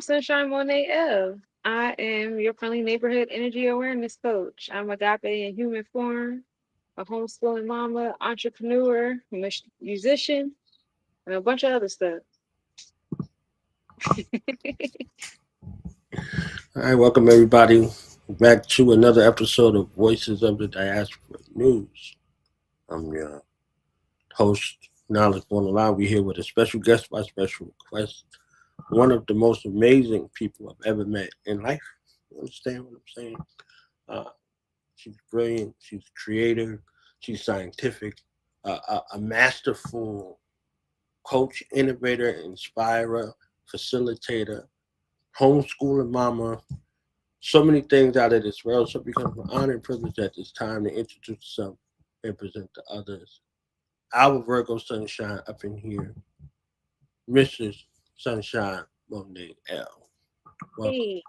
Sunshine Monet L. I am your friendly neighborhood energy awareness coach. I'm agape in human form, a homeschooling mama, entrepreneur, musician, and a bunch of other stuff. All right, welcome everybody back to another episode of Voices of the Diaspora News. I'm your host, Knowledge on the Line. We're here with a special guest by special request. One of the most amazing people I've ever met in life. You understand what I'm saying? Uh, she's brilliant. She's a creator. She's scientific. A masterful coach, innovator, inspirer, facilitator, homeschooling mama, so many things out of this world. So it becomes an honor and privilege at this time to introduce yourself and present to others. Our Virgo Sunshine up in here, Mrs. Sunshine Monet L. Welcome. Hey,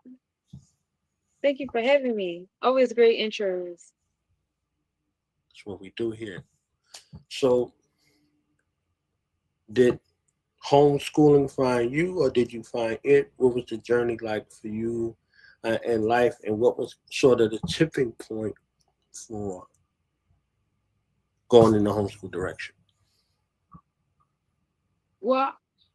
thank you for having me. Always great intros. That's what we do here. So, did homeschooling find you, or did you find it? What was the journey like for you in life, and what was sort of the tipping point for going in the homeschool direction? Well,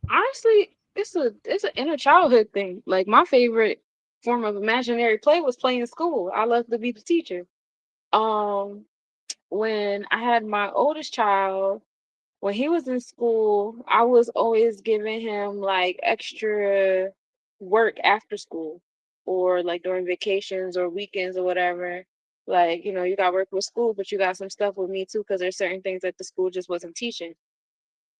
honestly, it's an inner childhood thing. Like my favorite form of imaginary play was playing school. I love to be the teacher. Um, when I had my oldest child, when he was in school, I was always giving him like extra work after school or like during vacations or weekends or whatever. Like, you got work with school, but you got some stuff with me too, because there's certain things that the school just wasn't teaching.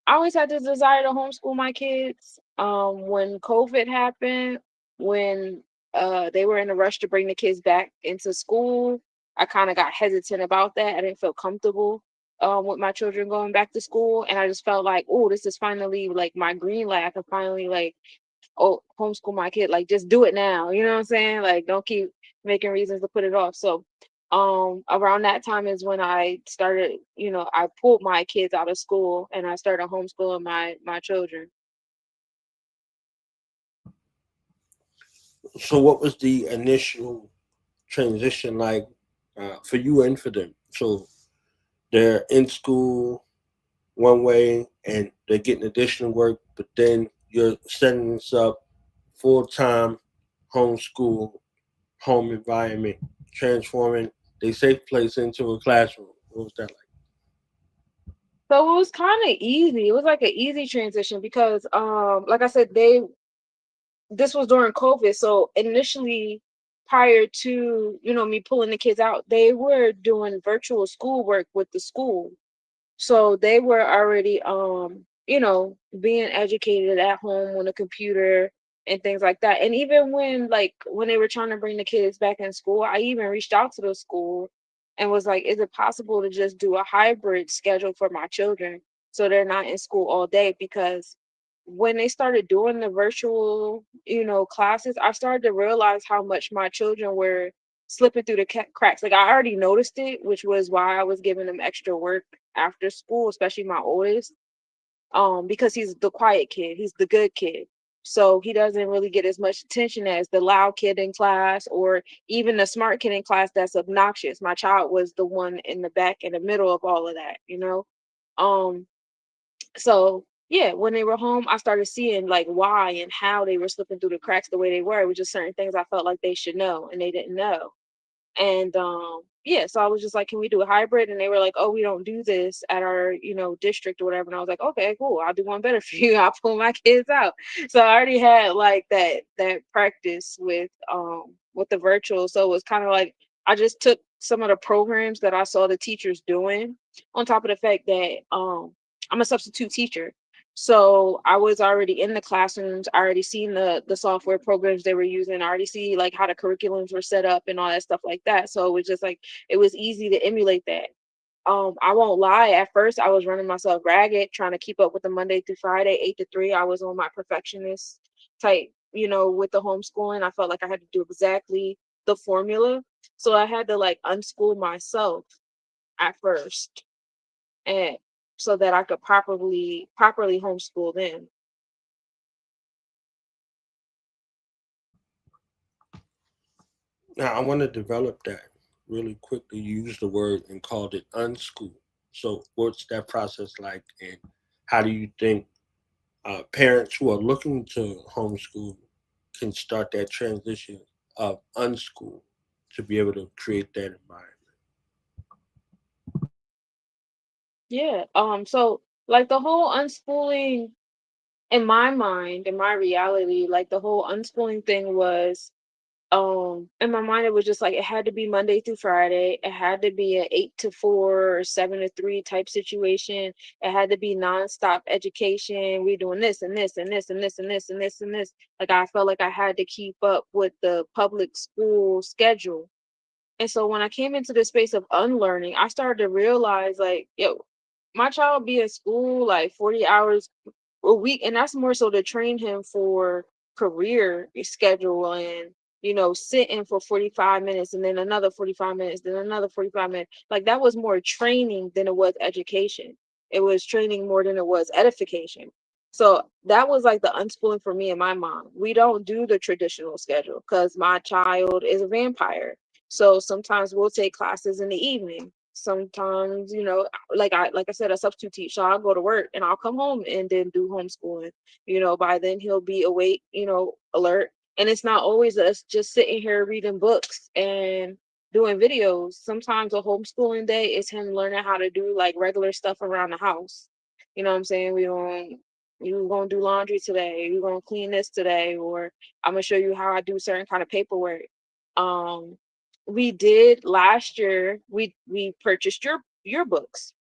I always had this desire to homeschool my kids. When COVID happened, when they were in a rush to bring the kids back into school, I kind of got hesitant about that. I didn't feel comfortable with my children going back to school, and I just felt like, oh, this is finally like my green light. I can finally like, oh, homeschool my kid. Like, just do it now. You know what I'm saying? Like, don't keep making reasons to put it off. So around that time is when I started, I pulled my kids out of school and I started homeschooling my children. So, what was the initial transition like for you and for them? So, they're in school one way and they're getting additional work, but then you're setting this up full time homeschool, home environment, transforming a safe place into a classroom. What was that like? So it was kind of easy. It was like an easy transition because like I said, this was during COVID. So initially, prior to, me pulling the kids out, they were doing virtual schoolwork with the school. So they were already being educated at home on a computer and things like that. And even when they were trying to bring the kids back in school, I even reached out to the school and was like, is it possible to just do a hybrid schedule for my children so they're not in school all day? Because when they started doing the virtual, classes, I started to realize how much my children were slipping through the cracks. Like I already noticed it, which was why I was giving them extra work after school, especially my oldest, because he's the quiet kid, he's the good kid. So he doesn't really get as much attention as the loud kid in class or even the smart kid in class that's obnoxious. My child was the one in the back in the middle of all of that. Um, so yeah, when they were home, I started seeing like why and how they were slipping through the cracks the way they were. It was just certain things I felt like they should know and they didn't know. And yeah, so I was just like, can we do a hybrid? And they were like, oh, we don't do this at our, district or whatever. And I was like, okay, cool. I'll do one better for you. I'll pull my kids out. So I already had like that practice with the virtual. So it was kind of like I just took some of the programs that I saw the teachers doing on top of the fact that I'm a substitute teacher. So I was already in the classrooms. I already seen the software programs they were using. I already see like how the curriculums were set up and all that stuff like that. So it was just like it was easy to emulate that. I won't lie. At first, I was running myself ragged, trying to keep up with the Monday through Friday, 8 to 3. I was on my perfectionist type, with the homeschooling. I felt like I had to do exactly the formula, so I had to like unschool myself at first, and so that I could properly homeschool them. Now, I want to develop that really quickly. You used the word and called it unschool. So, what's that process like, and how do you think parents who are looking to homeschool can start that transition of unschool to be able to create that environment? Yeah. So like the whole unschooling in my mind, in my reality, like the whole unschooling thing was in my mind it was just like it had to be Monday through Friday. It had to be an 8 to 4 or 7 to 3 type situation. It had to be nonstop education. We doing this and this and this and this and this and this and this. Like I felt like I had to keep up with the public school schedule. And so when I came into this space of unlearning, I started to realize like, yo, my child be in school like 40 hours a week, and that's more so to train him for career schedule and sitting for 45 minutes and then another 45 minutes, then another 45 minutes. Like that was more training than it was education. It was training more than it was edification. So that was like the unschooling for me and my mom. We don't do the traditional schedule because my child is a vampire. So sometimes we'll take classes in the evening. Sometimes, like I said, I substitute teach. So I'll go to work and I'll come home and then do homeschooling. By then he'll be awake, alert. And it's not always us just sitting here reading books and doing videos. Sometimes a homeschooling day is him learning how to do like regular stuff around the house. You know what I'm saying? You're gonna do laundry today, you're gonna clean this today, or I'm gonna show you how I do certain kind of paperwork. Um we did last year, we purchased your books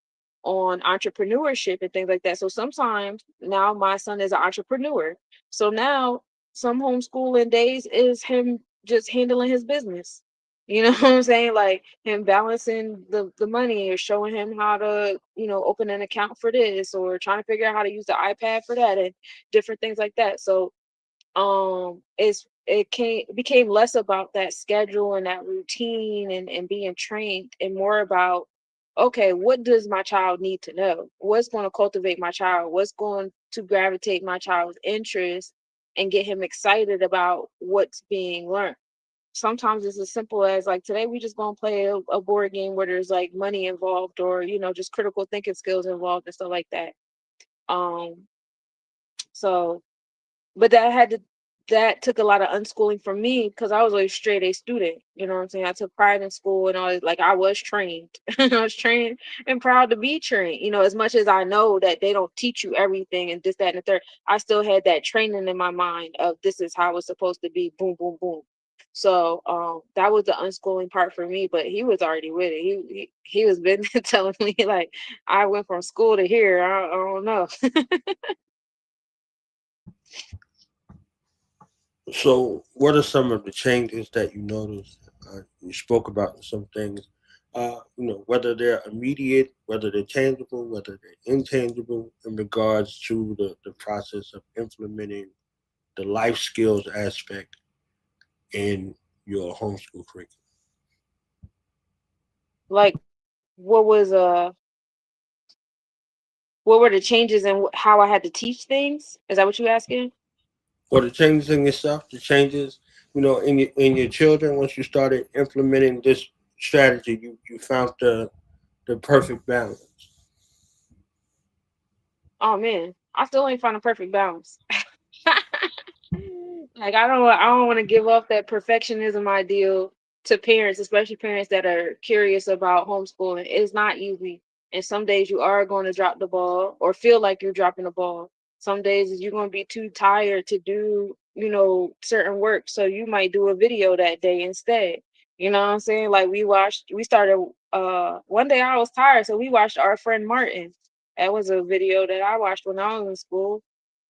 on entrepreneurship and things like that. So sometimes now my son is an entrepreneur. So now some homeschooling days is him just handling his business. You know what I'm saying? Like him balancing the money or showing him how to, open an account for this or trying to figure out how to use the iPad for that and different things like that. So it became less about that schedule and that routine and being trained and more about, okay, what does my child need to know? What's going to cultivate my child? What's going to gravitate my child's interest and get him excited about what's being learned? Sometimes it's as simple as like today we just gonna play a board game where there's like money involved or just critical thinking skills involved and stuff like that. um so but that took a lot of unschooling from me because I was a straight A student. You know what I'm saying? I took pride in school and all. Like I was trained. I was trained and proud to be trained. As much as I know that they don't teach you everything and this, that, and the third, I still had that training in my mind of this is how it's supposed to be. Boom, boom, boom. So that was the unschooling part for me. But he was already with it. He was been telling me like I went from school to here. I don't know. So, what are some of the changes that you noticed? You spoke about some things, whether they're immediate, whether they're tangible, whether they're intangible, in regards to the process of implementing the life skills aspect in your homeschool curriculum. Like what was what were the changes in how I had to teach things? Is that what you asking? Or the changes in yourself, the changes, in your children. Once you started implementing this strategy, you found the perfect balance. Oh man, I still ain't found a perfect balance. Like I don't want to give off that perfectionism ideal to parents, especially parents that are curious about homeschooling. It's not easy. And some days you are going to drop the ball or feel like you're dropping the ball. Some days you're going to be too tired to do, certain work. So you might do a video that day instead. You know what I'm saying? Like we started one day I was tired, so we watched Our Friend Martin. That was a video that I watched when I was in school,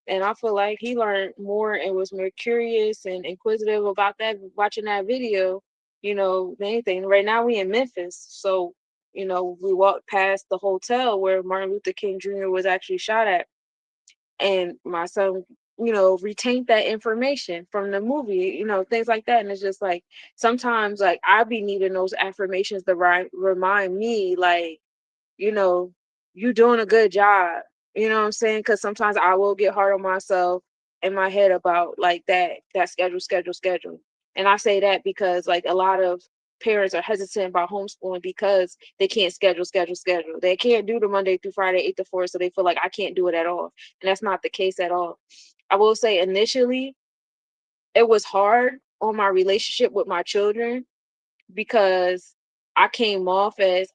and I feel like he learned more and was more curious and inquisitive about that watching that video, than anything. Right now we in Memphis, so we walked past the hotel where Martin Luther King Jr. was actually shot at, and my son, retained that information from the movie, things like that. And it's just like sometimes like I be needing those affirmations to remind me like, you know, you doing a good job. You know what I'm saying? Because sometimes I will get hard on myself in my head about like that schedule. And I say that because like a lot of parents are hesitant about homeschooling because they can't schedule. They can't do the Monday through Friday 8 to 4, so they feel like I can't do it at all. And that's not the case at all. I will say initially it was hard on my relationship with my children because I came off as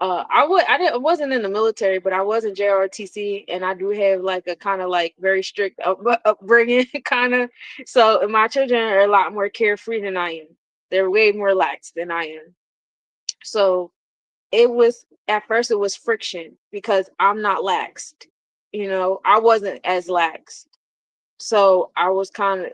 I wasn't in the military, but I was in JRTC, and I do have like a kind of like very strict upbringing kind of. So and my children are a lot more carefree than I am. They're way more lax than I am. So it was at first it was friction because I'm not laxed. I wasn't as lax. So I was kind of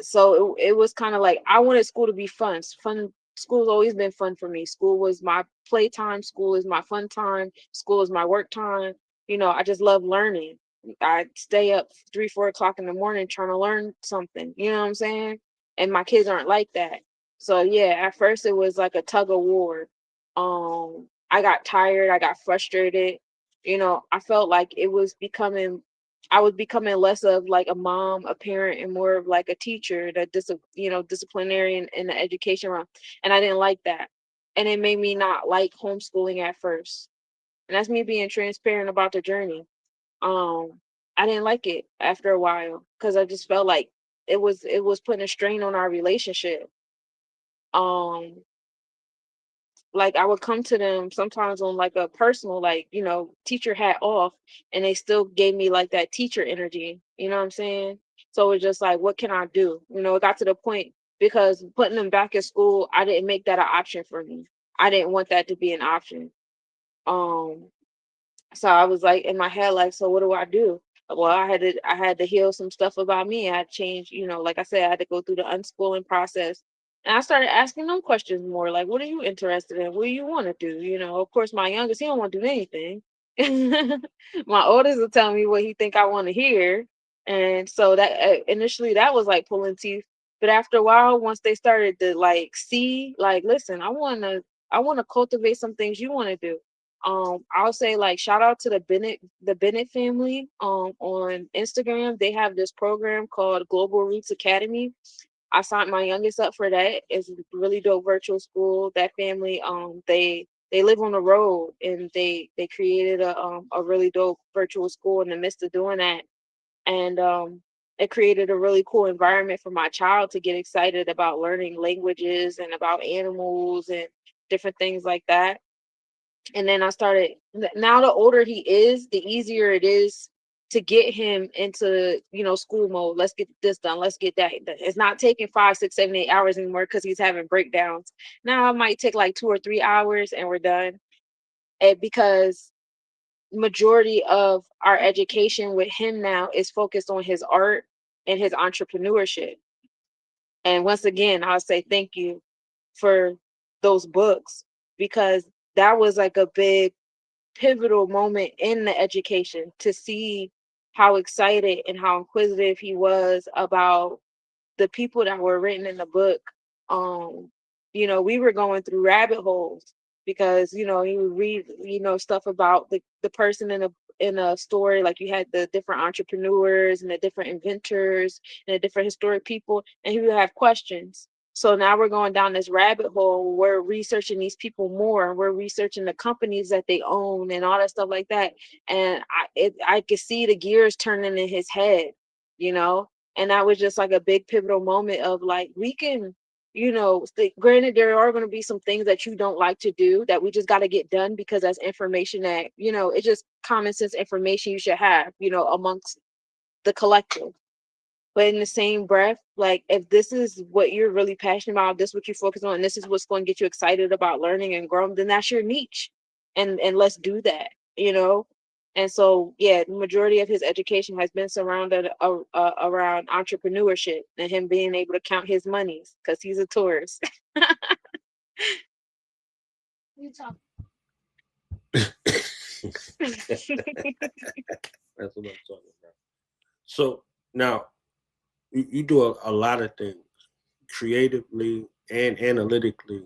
it was kind of like I wanted school to be fun. Fun school's always been fun for me. School was my playtime, school is my fun time, school is my work time. I just love learning. I stay up 3, 4 o'clock in the morning trying to learn something. You know what I'm saying? And my kids aren't like that. So yeah, at first it was like a tug of war. I got tired, I got frustrated. I felt like I was becoming less of like a mom, a parent, and more of like a teacher, disciplinarian in the education realm. And I didn't like that. And it made me not like homeschooling at first. And that's me being transparent about the journey. Um, I didn't like it after a while because I just felt like it was putting a strain on our relationship. Um, like I would come to them sometimes on like a personal, like, teacher hat off, and they still gave me like that teacher energy. You know what I'm saying? So it's just like, what can I do? It got to the point because putting them back in school, I didn't make that an option for me. I didn't want that to be an option. Um, so I was like in my head, like, so what do I do? Well, I had to heal some stuff about me. I had to change, like I said, I had to go through the unschooling process. And I started asking them questions more, like, what are you interested in? What do you want to do? Of course, my youngest, he don't want to do anything. My oldest will tell me what he think I want to hear. And so that initially that was like pulling teeth. But after a while, once they started to like see, like, listen, I want to cultivate some things you want to do. I'll say like shout out to the Bennett family on Instagram. They have this program called Global Roots Academy. I signed my youngest up for that. It's a really dope virtual school. That family they live on the road, and they created a really dope virtual school in the midst of doing that. And it created a really cool environment for my child to get excited about learning languages and about animals and different things like that. And then I started, now the older he is, the easier it is to get him into, school mode. Let's get this done. Let's get that done. It's not taking 5, 6, 7, 8 hours anymore because he's having breakdowns. Now it might take like 2 or 3 hours and we're done. And because majority of our education with him now is focused on his art and his entrepreneurship. And once again, I'll say thank you for those books, because that was like a big pivotal moment in the education, to see how excited and how inquisitive he was about the people that were written in the book. Um, we were going through rabbit holes because, you would read, stuff about the person in a story, like you had the different entrepreneurs and the different inventors and the different historic people, and he would have questions. So now we're going down this rabbit hole. We're researching these people more. We're researching the companies that they own and all that stuff like that. And I could see the gears turning in his head, you know and that was just like a big pivotal moment of like, we can, granted, there are going to be some things that you don't like to do that we just got to get done because that's information that, it's just common sense information you should have, amongst the collective. But in the same breath, like, if this is what you're really passionate about, this is what you focus on, and this is what's going to get you excited about learning and growing, then that's your niche. And let's do that, you know? And so, yeah, the majority of his education has been surrounded around entrepreneurship and him being able to count his monies because he's a tourist. That's what I'm talking about. So now you do a lot of things creatively and analytically.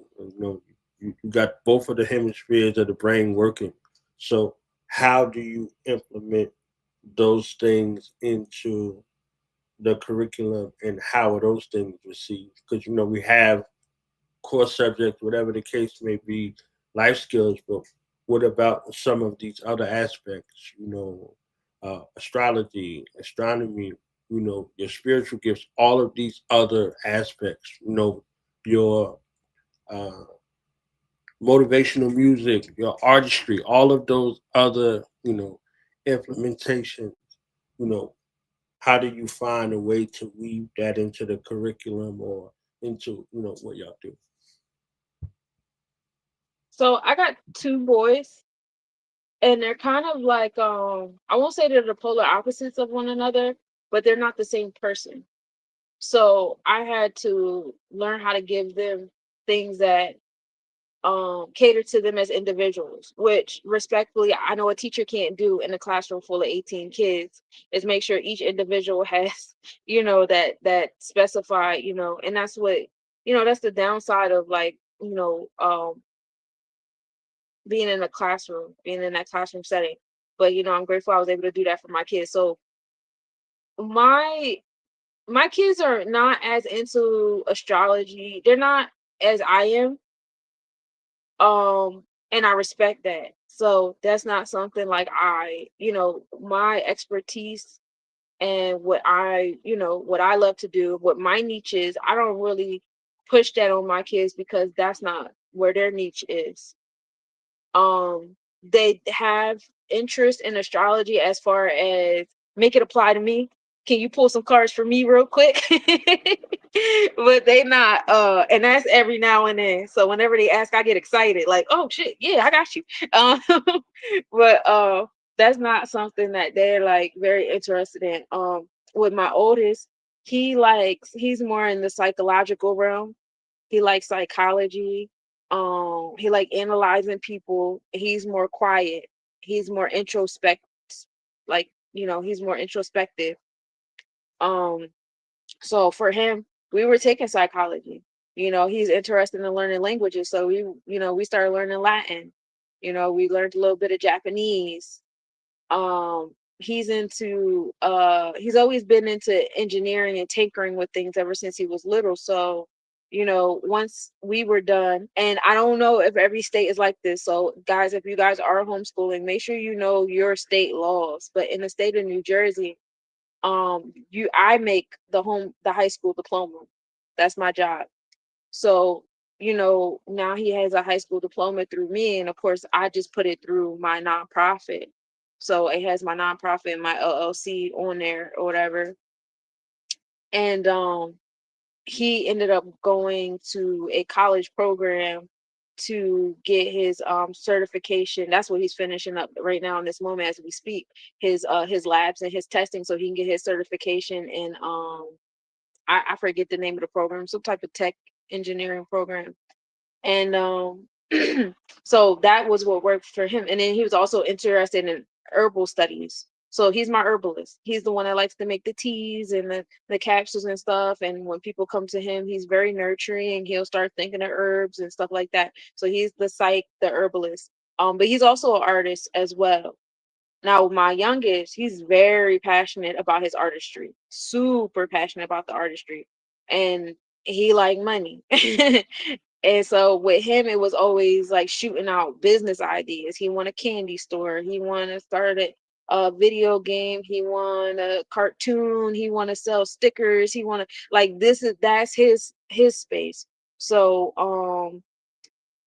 You got both of the hemispheres of the brain working. So how do you implement those things into the curriculum, and how are those things received? Because we have core subjects, whatever the case may be, life skills. But what about some of these other aspects? Astrology, astronomy. Your spiritual gifts. All of these other aspects. Your uh, motivational music, your artistry, all of those other, implementations. You know, how do you find a way to weave that into the curriculum or into, what y'all do? So I got two boys, and they're kind of like I won't say they're the polar opposites of one another, but they're not the same person. So I had to learn how to give them things that cater to them as individuals, which respectfully I know a teacher can't do in a classroom full of 18 kids, is make sure each individual has, that specified, and that's what, that's the downside of like, being in a classroom, being in that classroom setting. But I'm grateful I was able to do that for my kids. So my my kids are not as into astrology. They're not as I am. And I respect that. So that's not something like my expertise and what I love to do, what my niche is, I don't really push that on my kids because that's not where their niche is. They have interest in astrology as far as make it apply to me. Can you pull some cards for me real quick? But they not and that's every now and then. So whenever they ask, I get excited, like, oh shit, yeah, I got you. Um but that's not something that they're like very interested in. With my oldest, he's more in the psychological realm. He likes psychology. He like analyzing people. He's more quiet. He's more like, he's more introspective. Um, so for him, we were taking psychology. He's interested in learning languages. So we started learning Latin. We learned a little bit of Japanese. He's always been into engineering and tinkering with things ever since he was little. So once we were done, and I don't know if every state is like this, so guys, if you guys are homeschooling, make sure you know your state laws. But in the state of New Jersey, I make the high school diploma. That's my job. So, now he has a high school diploma through me. And of course, I just put it through my nonprofit. So it has my nonprofit and my LLC on there or whatever. And he ended up going to a college program to get his certification. That's what he's finishing up right now in this moment as we speak. His labs and his testing so he can get his certification in I forget the name of the program, some type of tech engineering program. And so that was what worked for him. And then he was also interested in herbal studies. So he's my herbalist. He's the one that likes to make the teas and the capsules and stuff. And when people come to him, he's very nurturing. He'll start thinking of herbs and stuff like that. So he's the herbalist. But he's also an artist as well. Now, my youngest, he's very passionate about his artistry, super passionate about the artistry, and he like money. And so with him, it was always like shooting out business ideas. He want a candy store. He want to start a video game. He want a cartoon. He want to sell stickers. He want to like that's his space. So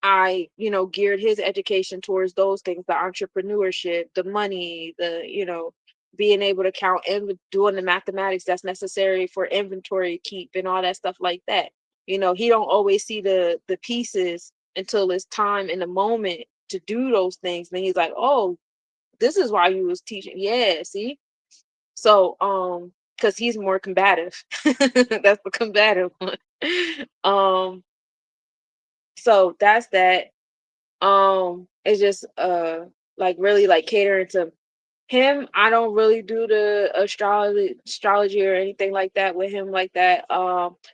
I, geared his education towards those things, the entrepreneurship, the money, being able to count and doing the mathematics that's necessary for inventory keep and all that stuff like that. He don't always see the pieces until it's time in the moment to do those things. Then he's like, oh, this is why you was teaching. Yeah, see? So, because he's more combative. That's the combative one. Um, so that's that. It's just like really like catering to him. I don't really do the astrology or anything like that with him like that.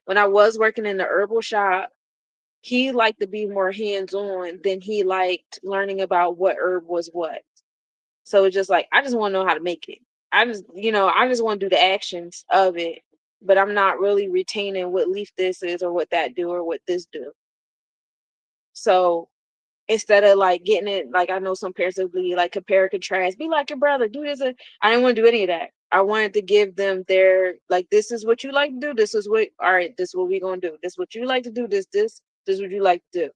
When I was working in the herbal shop, he liked to be more hands-on than he liked learning about what herb was what. So it's just like I just want to know how to make it. I just want to do the actions of it, but I'm not really retaining what leaf this is or what that do or what this do. So instead of like getting it, like I know some parents will be like compare and contrast, be like your brother, do this. I didn't want to do any of that. I wanted to give them their like, this is what you like to do. This is what, all right, this is what we gonna do. This is what you like to do. This is what you like to do.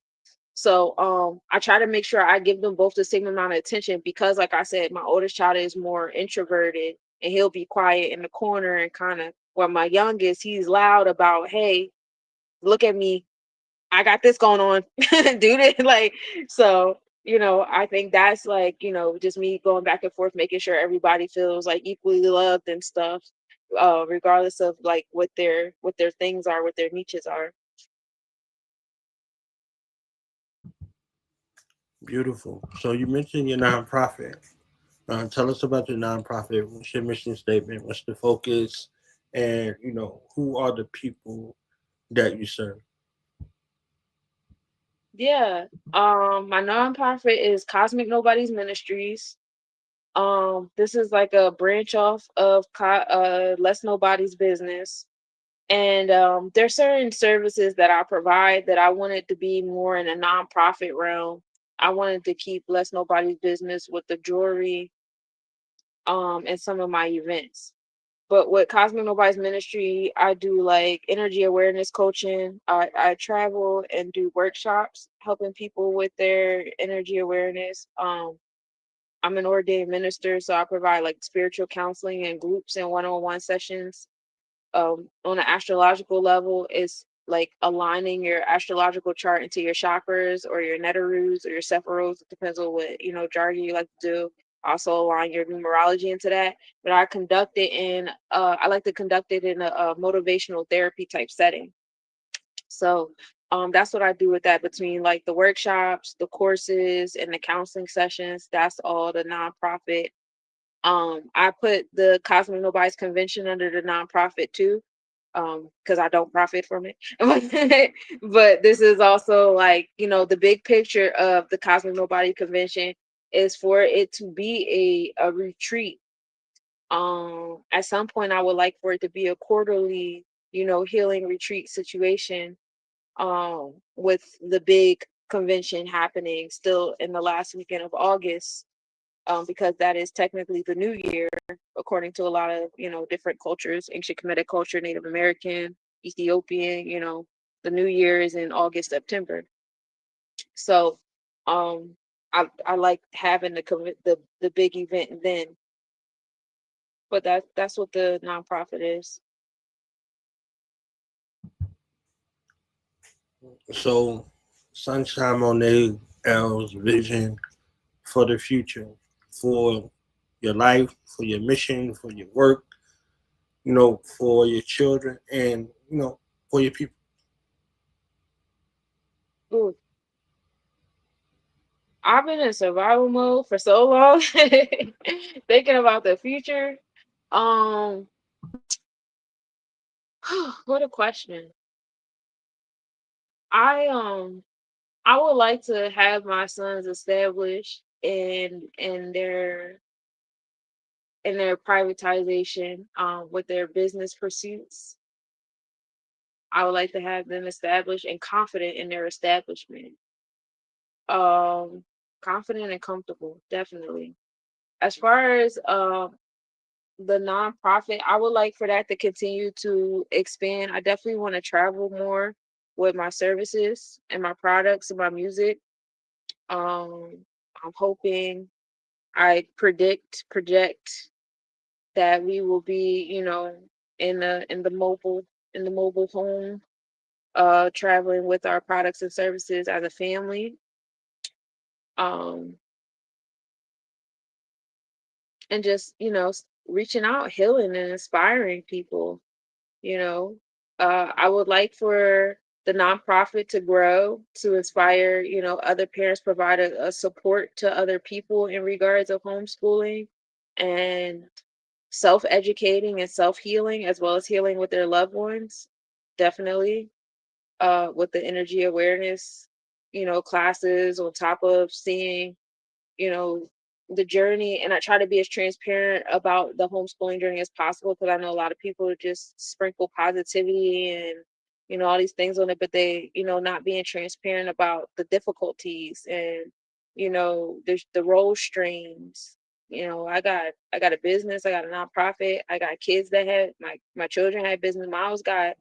So I try to make sure I give them both the same amount of attention because like I said, my oldest child is more introverted and he'll be quiet in the corner and kind of, where my youngest, he's loud about, hey, look at me, I got this going on. Do this. Like, so, I think that's like, just me going back and forth, making sure everybody feels like equally loved and stuff, regardless of like what their things are, what their niches are. Beautiful. So you mentioned your nonprofit. Tell us about your nonprofit. What's your mission statement? What's the focus? And who are the people that you serve? Yeah. My nonprofit is Cosmic Nobody's Ministries. This is like a branch off of Less Nobody's Business. And there's certain services that I provide that I wanted to be more in a nonprofit realm. I wanted to keep Less Nobody's Business with the jewelry, and some of my events. But with Cosmic Nobody's Ministry, I do like energy awareness coaching. I travel and do workshops helping people with their energy awareness. I'm an ordained minister, so I provide like spiritual counseling and groups and one-on-one sessions. On an astrological level, is like aligning your astrological chart into your chakras or your netarus or your sephiros. It depends on what jargon you like to do. Also align your numerology into that. But I like to conduct it in a motivational therapy type setting. So that's what I do with that, between like the workshops, the courses, and the counseling sessions. That's all the nonprofit. I put the Cosmic Nobody's Convention under the nonprofit too, because I don't profit from it. But this is also like, the big picture of the Cosmic Nobody Convention is for it to be a retreat. At some point, I would like for it to be a quarterly, healing retreat situation. With the big convention happening still in the last weekend of August, because that is technically the new year, according to a lot of, different cultures, ancient Kemetic culture, Native American, Ethiopian, the new year is in August, September. So I like having the big event then, but that's what the nonprofit is. So, Sunshine Monet L's vision for the future, for your life, for your mission, for your work, for your children, and for your people. Ooh, I've been in survival mode for so long, thinking about the future. Um, what a question. I I would like to have my sons established in their privatization, with their business pursuits. I would like to have them established and confident in their establishment. Um, Confident and comfortable, definitely. As far as the nonprofit, I would like for that to continue to expand. I definitely want to travel more with my services and my products and my music. I'm hoping, project that we will be, in the mobile home, traveling with our products and services as a family, um, and just, reaching out, healing and inspiring people. You know, I would like for the nonprofit to grow, to inspire, other parents, provide a support to other people in regards of homeschooling and self-educating and self-healing, as well as healing with their loved ones. Definitely, with the energy awareness, classes, on top of seeing, you know, the journey. And I try to be as transparent about the homeschooling journey as possible, because I know a lot of people just sprinkle positivity and all these things on it, but they, not being transparent about the difficulties and, the role streams. I got a business, I got a nonprofit, I got kids that had my children had business. Miles got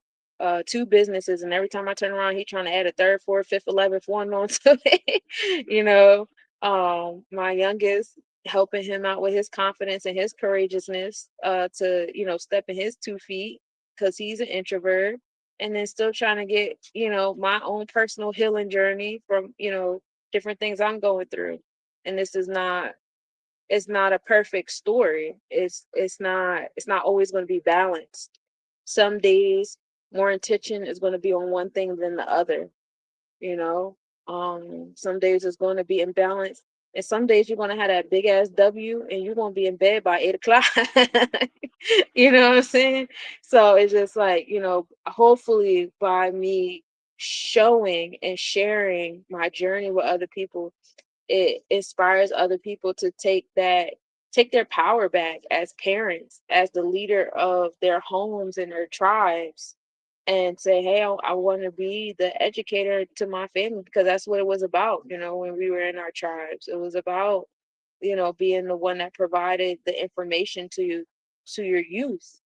two businesses, and every time I turn around, he trying to add a third, fourth, fifth, 11th one onto it. My youngest, helping him out with his confidence and his courageousness to step in his 2 feet because he's an introvert, and then still trying to get my own personal healing journey from different things I'm going through. And this is not it's not a perfect story. It's not always going to be balanced. Some days more intention is going to be on one thing than the other, you know. Some days it's going to be imbalanced, and some days you're going to have that big ass W, and you're going to be in bed by 8 o'clock. You know what I'm saying? So it's just like, hopefully by me showing and sharing my journey with other people, it inspires other people to take their power back as parents, as the leader of their homes and their tribes, and say, hey, I want to be the educator to my family, because that's what it was about, when we were in our tribes. It was about, being the one that provided the information to your youth.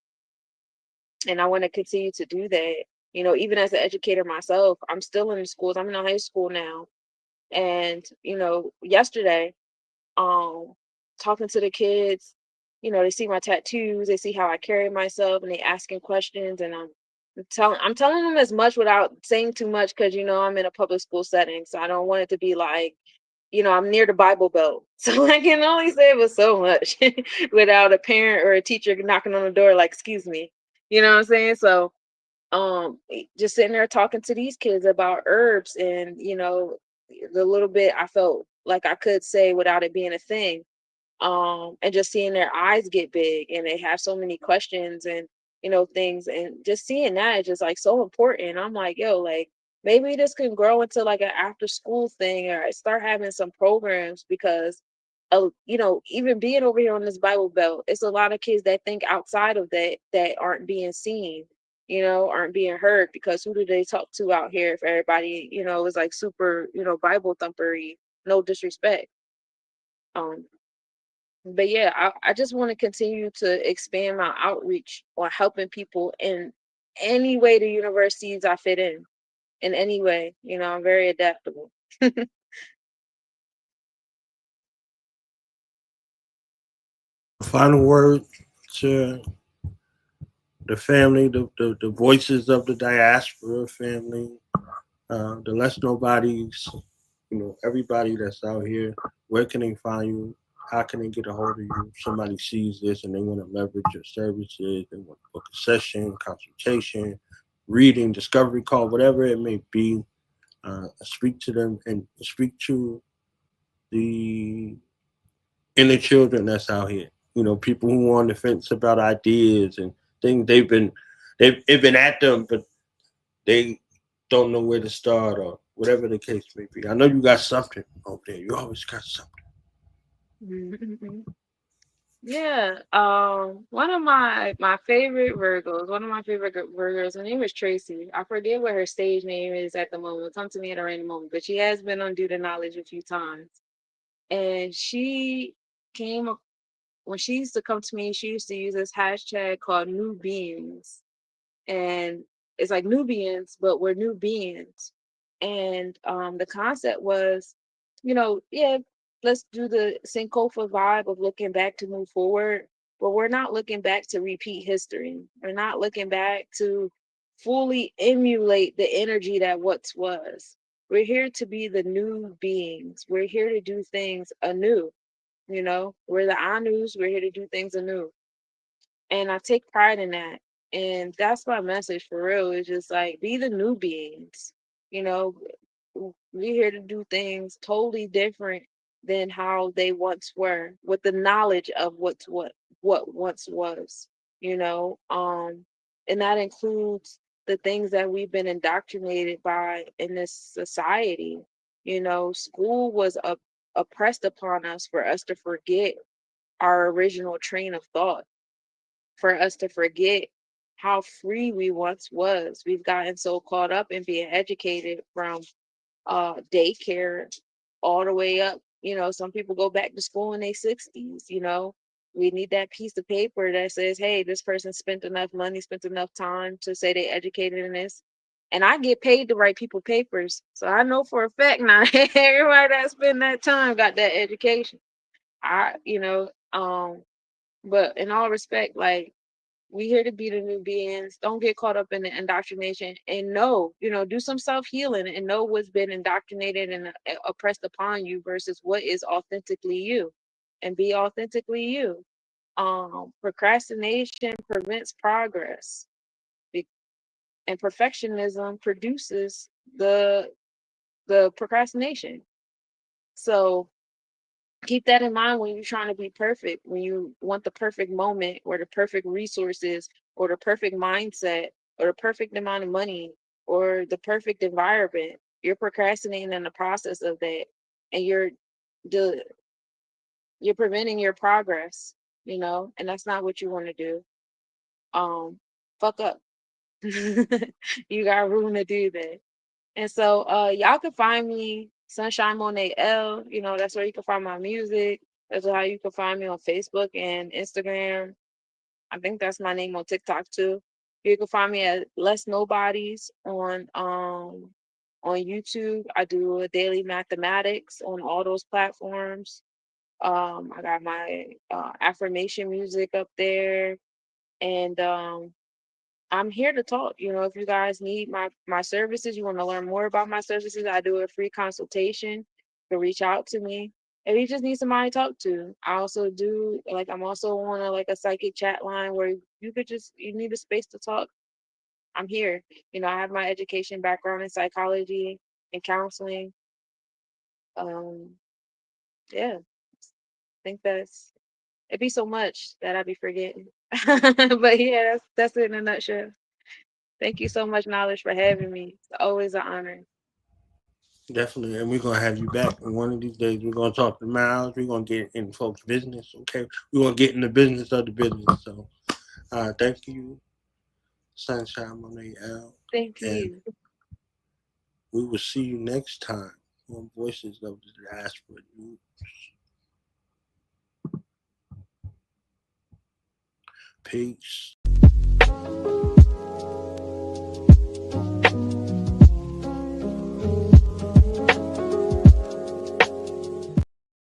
And I want to continue to do that. Even as an educator myself, I'm still in the schools. I'm in high school now. And, yesterday, um, talking to the kids, they see my tattoos, they see how I carry myself, and they asking questions, and I'm telling them as much without saying too much, because I'm in a public school setting, so I don't want it to be like, I'm near the Bible Belt, so I can only say it was so much without a parent or a teacher knocking on the door like, "Excuse me," you know what I'm saying? So, just sitting there talking to these kids about herbs, and the little bit I felt like I could say without it being a thing, and just seeing their eyes get big, and they have so many questions, and things, and just seeing that is just like so important. I'm like, yo, like, maybe this can grow into like an after school thing, or I start having some programs, because even being over here on this Bible Belt, it's a lot of kids that think outside of that aren't being seen, aren't being heard, because who do they talk to out here if everybody is like super Bible thumpery? No disrespect. um but yeah, I just want to continue to expand my outreach on helping people in any way the universities I fit in any way. I'm very adaptable. Final word to the family, the voices of the diaspora family, the less nobodies, everybody that's out here. Where can they find you? How can they get a hold of you? If somebody sees this and they want to leverage your services, they want to book a session, consultation, reading, discovery call, whatever it may be. Speak to them and speak to the inner children that's out here. People who are on the fence about ideas and things they've been at them, but they don't know where to start or whatever the case may be. I know you got something over there. You always got something. Mhm. Yeah. One of my favorite Virgos, her name is Tracy. I forget what her stage name is at the moment. Come to me at a random moment, but she has been on Do the Knowledge a few times. And she came up when she used to come to me, she used to use this hashtag called new beings. And it's like Nubians, but we're new beings. And the concept was, yeah, let's do the Sankofa vibe of looking back to move forward, but we're not looking back to repeat history. We're not looking back to fully emulate the energy that once was. We're here to be the new beings. We're here to do things anew. We're the Anus. We're here to do things anew, and I take pride in that. And that's my message for real. It's just like, be the new beings. You know, we're here to do things totally different than how they once were, with the knowledge of what once was. And that includes the things that we've been indoctrinated by in this society. School was oppressed upon us for us to forget our original train of thought, for us to forget how free we once was. We've gotten so caught up in being educated from daycare all the way up. Some people go back to school in their 60s. We need that piece of paper that says, hey, this person spent enough money, spent enough time to say they educated in this. And I get paid to write people papers. So I know for a fact now everybody that spent that time got that education. But in all respect, like, we here to be the new beings. Don't get caught up in the indoctrination, and do some self healing and know what's been indoctrinated and oppressed upon you versus what is authentically you, and be authentically you. Procrastination prevents progress, be- and perfectionism produces the procrastination. So keep that in mind when you're trying to be perfect, when you want the perfect moment or the perfect resources or the perfect mindset or the perfect amount of money or the perfect environment. You're procrastinating in the process of that, and the you're preventing your progress, and that's not what you want to do. Fuck up. You got room to do that. And so y'all can find me Sunshine Monet L. That's where you can find my music. That's how you can find me on Facebook and Instagram. I think that's my name on TikTok too. You can find me at Less Nobodies on YouTube. I do a daily mathematics on all those platforms. I got my affirmation music up there, and I'm here to talk. If you guys need my services, you want to learn more about my services, I do a free consultation. You can reach out to me. If you just need somebody to talk to, I also do, like, I'm also on a psychic chat line where you need a space to talk. I'm here. I have my education background in psychology and counseling. Um, yeah, I think it'd be so much that I'd be forgetting. But yeah, that's it in a nutshell. Thank you so much, Knowledge, for having me. It's always an honor. Definitely, and we're gonna have you back. And one of these days, we're gonna talk to Miles. We're gonna get in folks' business. Okay, we're gonna get in the business of the business. So, thank you, Sunshine Monet L, Thank and you. we will see you next time on Voices of the Diaspora. Peace.